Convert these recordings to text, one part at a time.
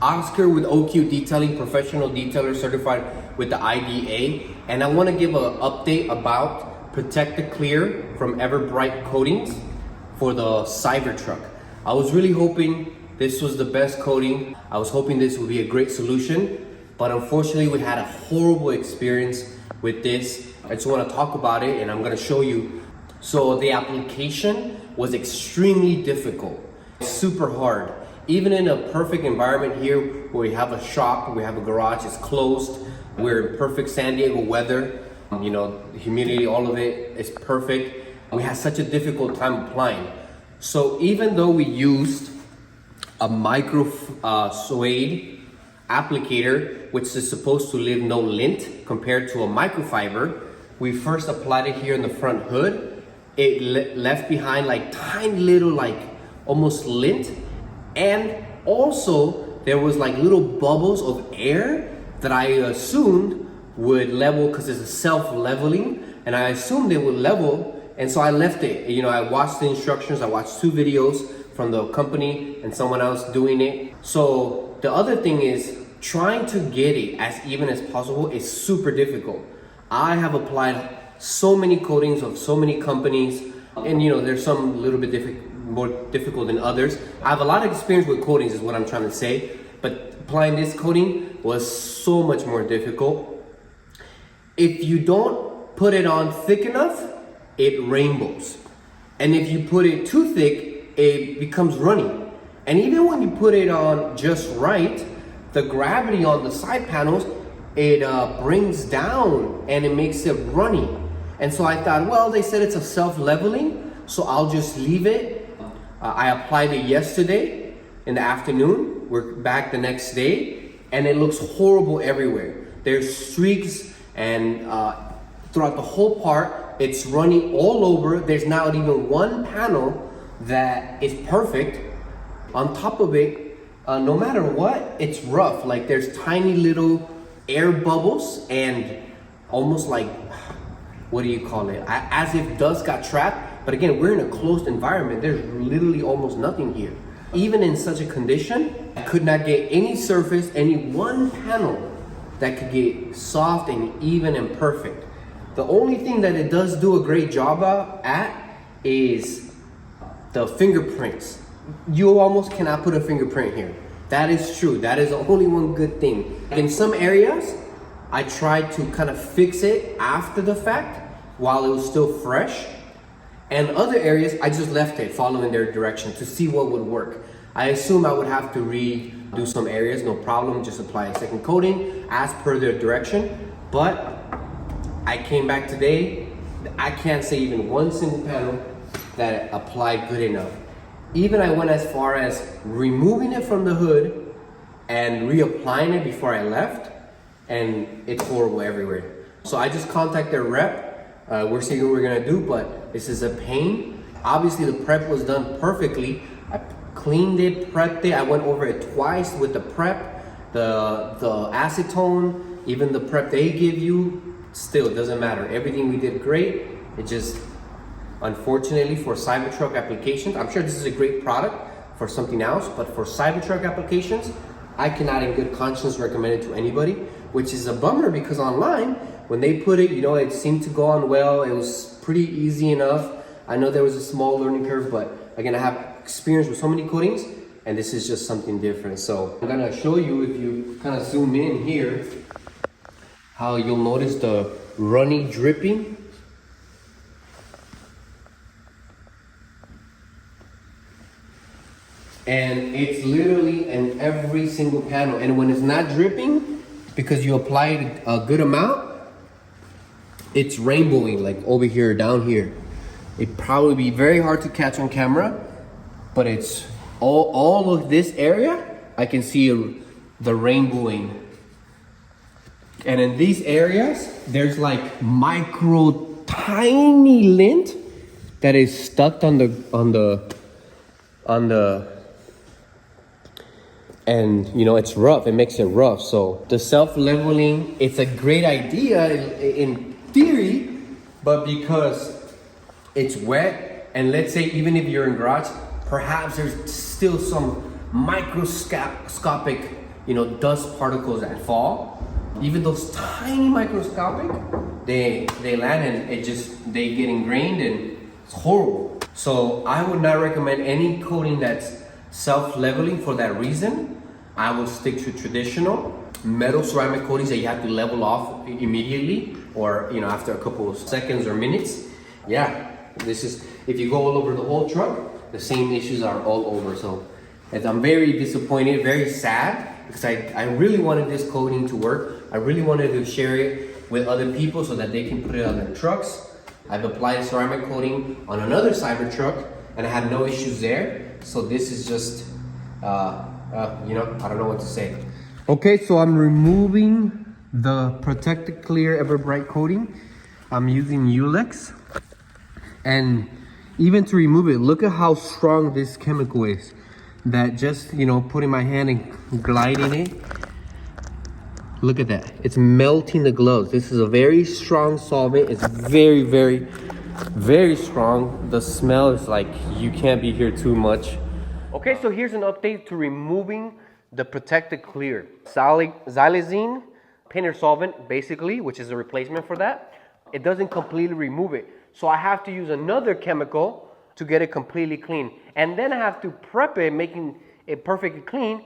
Oscar with OQ Detailing, professional detailer certified with the IDA. And I want to give an update about Protectaclear from Everbrite Coatings for the Cybertruck. I was really hoping this was the best coating. I was hoping this would be a great solution, but unfortunately we had a horrible experience with this. I just want to talk about it and I'm going to show you. So the application was extremely difficult, super hard. Even in a perfect environment here where we have a shop, we have a garage, it's closed, we're in perfect San Diego weather, you know, humidity, all of it is perfect. We had such a difficult time applying. So even though we used a micro suede applicator, which is supposed to leave no lint compared to a microfiber, we first applied it here in the front hood. It left behind like tiny little, like almost lint. And also there was like little bubbles of air that I assumed would level, because it's a self-leveling, and I assumed it would level. And so I left it. You know, I watched the instructions, I watched 2 videos from the company and someone else doing it. So the other thing is trying to get it as even as possible is super difficult. I have applied so many coatings of so many companies, and you know, there's some a little bit more difficult than others. I have a lot of experience with coatings is what I'm trying to say, but applying this coating was so much more difficult. If you don't put it on thick enough, it rainbows. And if you put it too thick, it becomes runny. And even when you put it on just right, the gravity on the side panels, it brings down and it makes it runny. And so I thought, well, they said it's a self-leveling, so I'll just leave it. I applied it yesterday in the afternoon. We're back the next day, and it looks horrible everywhere. There's streaks, and throughout the whole part, it's running all over. There's not even one panel that is perfect. On top of it, no matter what, it's rough. Like there's tiny little air bubbles and almost like, what do you call it? As if dust got trapped. But again, we're in a closed environment. There's literally almost nothing here. Even in such a condition, I could not get any surface, any one panel that could get soft and even and perfect. The only thing that it does do a great job at is the fingerprints. You almost cannot put a fingerprint here. That is true. That is the only one good thing. In some areas, I tried to kind of fix it after the fact while it was still fresh. And other areas, I just left it following their direction to see what would work. I assume I would have to redo some areas, no problem, just apply a second coating as per their direction. But I came back today, I can't say even one single panel that applied good enough. Even I went as far as removing it from the hood and reapplying it before I left, and it's horrible everywhere. So I just contacted their rep. We're seeing what we're gonna do, but this is a pain. Obviously the prep was done perfectly. I cleaned it, prepped it. I went over it twice with the prep, the acetone, even the prep they give you. Still, it doesn't matter. Everything we did great. It just, unfortunately for Cybertruck applications, I'm sure this is a great product for something else, but for Cybertruck applications, I cannot in good conscience recommend it to anybody, which is a bummer because online, when they put it, you know, it seemed to go on well. It was pretty easy enough. I know there was a small learning curve, but again, I have experience with so many coatings, and this is just something different. So I'm gonna show you, if you kind of zoom in here, how you'll notice the runny dripping. And it's literally in every single panel. And when it's not dripping, because you applied a good amount, it's rainbowing, like over here, down here. It'd probably be very hard to catch on camera, but it's all of this area, I can see the rainbowing. And in these areas, there's like micro tiny lint that is stuck on the and you know, it's rough, it makes it rough. So the self-leveling, it's a great idea in theory, but because it's wet, and let's say even if you're in garage, perhaps there's still some microscopic dust particles that fall, even those tiny microscopic, they land and they get ingrained and it's horrible. So I would not recommend any coating that's self-leveling for that reason. I will stick to traditional metal ceramic coatings that you have to level off immediately, or after a couple of seconds or minutes. Yeah, this is, if you go all over the whole truck, the same issues are all over. So I'm very disappointed, very sad, because I really wanted this coating to work. I really wanted to share it with other people so that they can put it on their trucks. I've applied ceramic coating on another Cybertruck and I had no issues there. So this is just, I don't know what to say. Okay, so I'm removing the Protectaclear Everbrite coating. I'm using Ulex. And even to remove it, look at how strong this chemical is. That just, putting my hand and gliding it. Look at that. It's melting the gloves. This is a very strong solvent. It's very, very, very strong. The smell is like you can't be here too much. Okay, so here's an update to removing the Protectaclear. Xylazine painter solvent, basically, which is a replacement for that. It doesn't completely remove it. So I have to use another chemical to get it completely clean. And then I have to prep it, making it perfectly clean,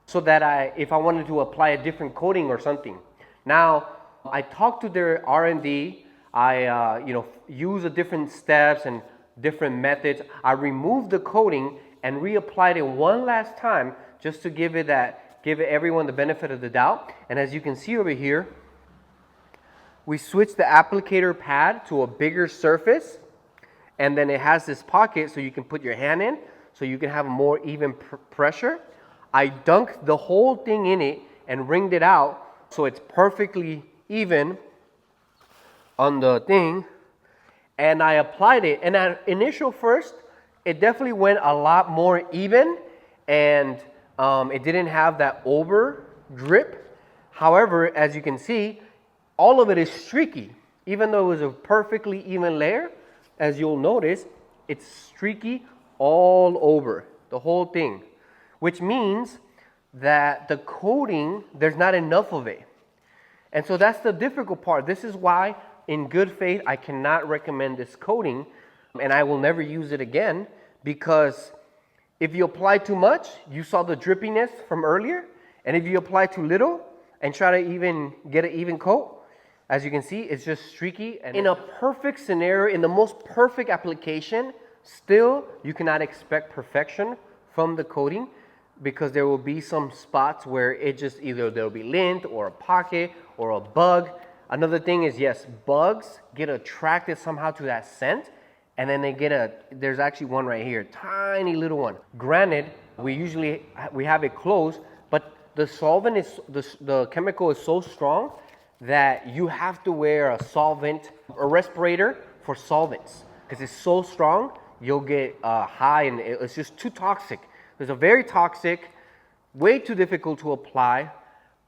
so that if I wanted to apply a different coating or something. Now, I talked to their R&D. I use the different steps and different methods. I removed the coating and reapplied it one last time just to give everyone the benefit of the doubt. And as you can see over here, we switched the applicator pad to a bigger surface, and then it has this pocket so you can put your hand in, so you can have more even pressure. I dunked the whole thing in it and ringed it out so it's perfectly even on the thing, and I applied it. And at initial first, it definitely went a lot more even, and it didn't have that over drip. However, as you can see, all of it is streaky. Even though it was a perfectly even layer, as you'll notice, it's streaky all over the whole thing, which means that the coating, there's not enough of it. And so that's the difficult part. This is why, in good faith, I cannot recommend this coating, and I will never use it again, because if you apply too much, you saw the drippiness from earlier, and if you apply too little and try to even get an even coat, as you can see, it's just streaky. And in a perfect scenario, in the most perfect application, still, you cannot expect perfection from the coating, because there will be some spots where it just either there'll be lint or a pocket or a bug. Another thing is, yes, bugs get attracted somehow to that scent, and then there's actually one right here, tiny little one. Granted, we have it closed, but the solvent is, the chemical is so strong that you have to wear a respirator for solvents, because it's so strong, you'll get high, and it's just too toxic. It's a very toxic, way too difficult to apply,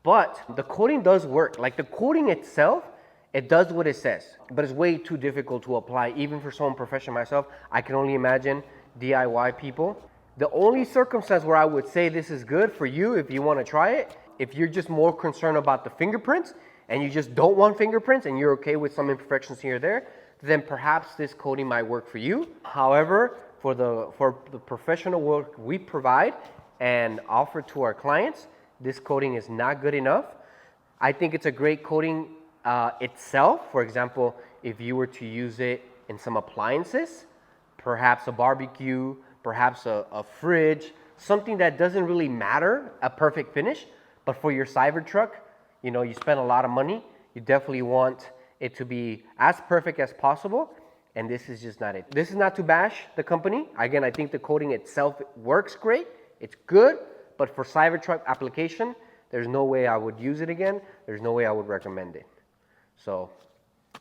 but the coating does work. Like the coating itself, it does what it says, but it's way too difficult to apply, even for someone professional myself. I can only imagine DIY people. The only circumstance where I would say this is good for you, if you want to try it, if you're just more concerned about the fingerprints, and you just don't want fingerprints, and you're okay with some imperfections here or there, then perhaps this coating might work for you. However, for the professional work we provide and offer to our clients, this coating is not good enough. I think it's a great coating itself. For example, if you were to use it in some appliances, perhaps a barbecue, perhaps a fridge, something that doesn't really matter a perfect finish, but for your Cybertruck, you spend a lot of money, you definitely want it to be as perfect as possible, and this is just not it. This is not to bash the company. Again, I think the coating itself works great, it's good, but for Cybertruck application, there's no way I would use it again, there's no way I would recommend it. So,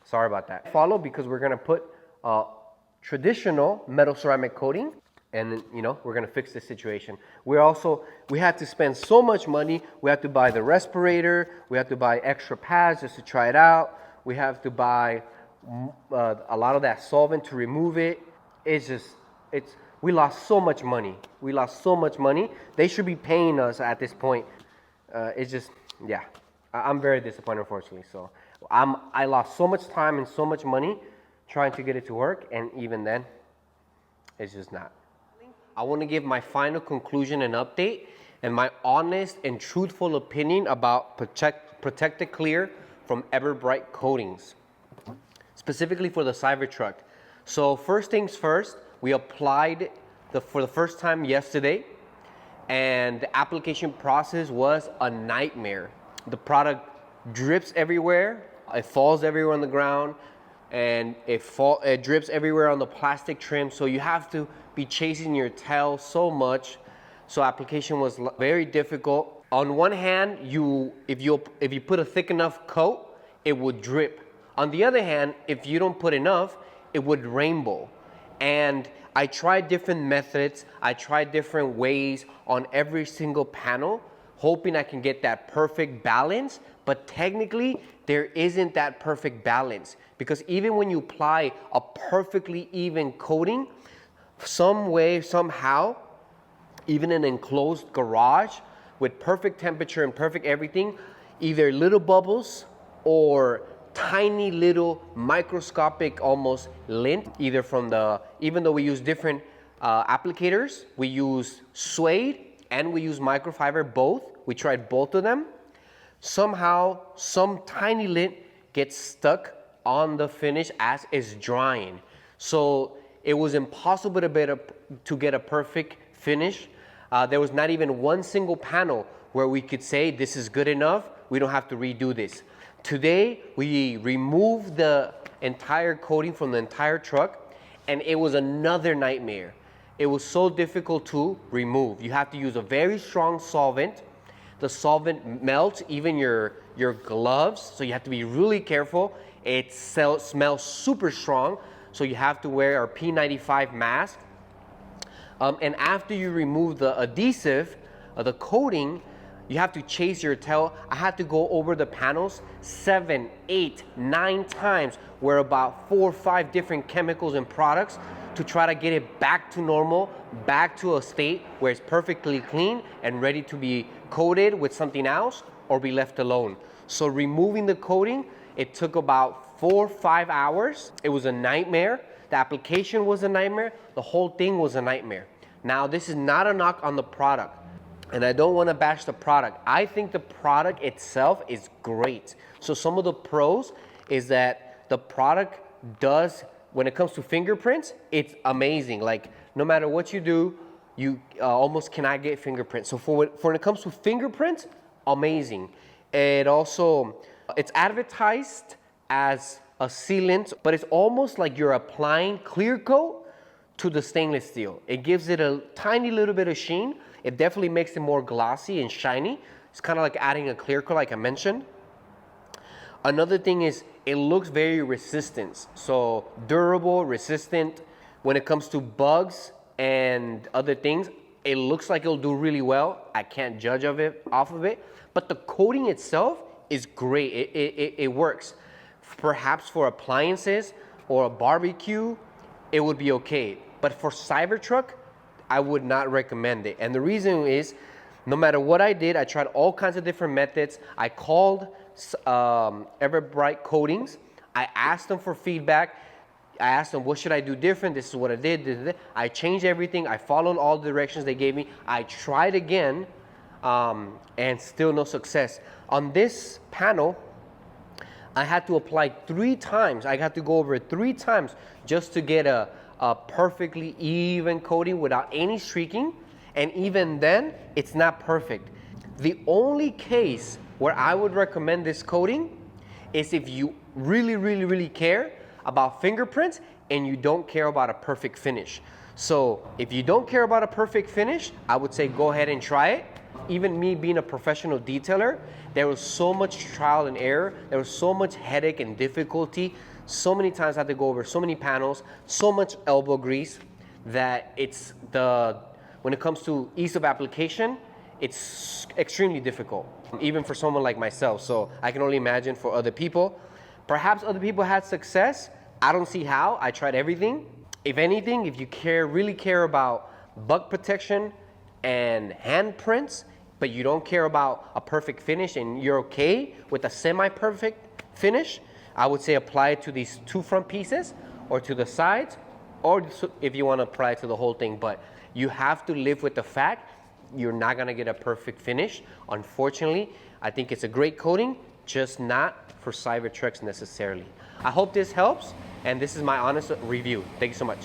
sorry about that. Follow, because we're gonna put traditional metal ceramic coating, and we're gonna fix this situation. We had to spend so much money. We had to buy the respirator, we had to buy extra pads just to try it out, we have to buy a lot of that solvent to remove it. We lost so much money. They should be paying us at this point It's just, yeah, I'm very disappointed, unfortunately. So I lost so much time and so much money trying to get it to work, and even then, it's just not. I want to give my final conclusion and update and my honest and truthful opinion about Protectaclear from Everbrite Coatings, specifically for the Cybertruck. So first things first, we applied for the first time yesterday, and the application process was a nightmare. The product drips everywhere, it falls everywhere on the ground, and it drips everywhere on the plastic trim, so you have to be chasing your tail so much. So application was very difficult. On one hand, if you put a thick enough coat, it would drip. On the other hand, if you don't put enough, it would rainbow. And I tried different methods, I tried different ways on every single panel, hoping I can get that perfect balance, but technically there isn't that perfect balance, because even when you apply a perfectly even coating, some way, somehow, even an enclosed garage with perfect temperature and perfect everything, either little bubbles or tiny little microscopic almost lint, either from even though we use different applicators, we use suede and we use microfiber, both. We tried both of them. Somehow, some tiny lint gets stuck on the finish as it's drying. So it was impossible to get a perfect finish. There was not even one single panel where we could say this is good enough, we don't have to redo this. Today, we removed the entire coating from the entire truck, and it was another nightmare. It was so difficult to remove. You have to use a very strong solvent. The solvent melts even your gloves, so you have to be really careful. It smells super strong, so you have to wear our P95 mask. And after you remove the adhesive, the coating, you have to chase your tail. I had to go over the panels 7, 8, 9 times, where about 4 or 5 different chemicals and products to try to get it back to normal, back to a state where it's perfectly clean and ready to be coated with something else or be left alone. So removing the coating, it took about 4 or 5 hours. It was a nightmare. The application was a nightmare. The whole thing was a nightmare. Now, this is not a knock on the product, and I don't want to bash the product. I think the product itself is great. So some of the pros is that the product does, when it comes to fingerprints, it's amazing. Like, no matter what you do, you almost cannot get fingerprints. So for when it comes to fingerprints, amazing. It also, it's advertised as a sealant, but it's almost like you're applying clear coat to the stainless steel. It gives it a tiny little bit of sheen. It definitely makes it more glossy and shiny. It's kind of like adding a clear coat, like I mentioned. Another thing is it looks very resistant. So durable, resistant. When it comes to bugs and other things, it looks like it'll do really well. I can't judge off of it, but the coating itself is great. It works. Perhaps for appliances or a barbecue, it would be okay. But for Cybertruck, I would not recommend it. And the reason is, no matter what I did, I tried all kinds of different methods. I called Everbrite Coatings. I asked them for feedback. I asked them, what should I do different? This is what I did. I changed everything. I followed all the directions they gave me. I tried again, and still no success. On this panel, I had to apply 3 times. I had to go over it 3 times just to get a perfectly even coating without any streaking. And even then, it's not perfect. The only case where I would recommend this coating is if you really, really, really care about fingerprints and you don't care about a perfect finish. So if you don't care about a perfect finish, I would say go ahead and try it. Even me being a professional detailer, there was so much trial and error. There was so much headache and difficulty. So many times I had to go over so many panels, so much elbow grease that when it comes to ease of application, it's extremely difficult, even for someone like myself. So I can only imagine for other people. Perhaps other people had success. I don't see how. I tried everything. If anything, if you really care about bug protection and handprints, but you don't care about a perfect finish and you're okay with a semi-perfect finish, I would say apply it to these 2 front pieces or to the sides, or if you want to apply it to the whole thing. But you have to live with the fact you're not going to get a perfect finish. Unfortunately, I think it's a great coating, just not for Cybertrucks necessarily. I hope this helps, and this is my honest review. Thank you so much.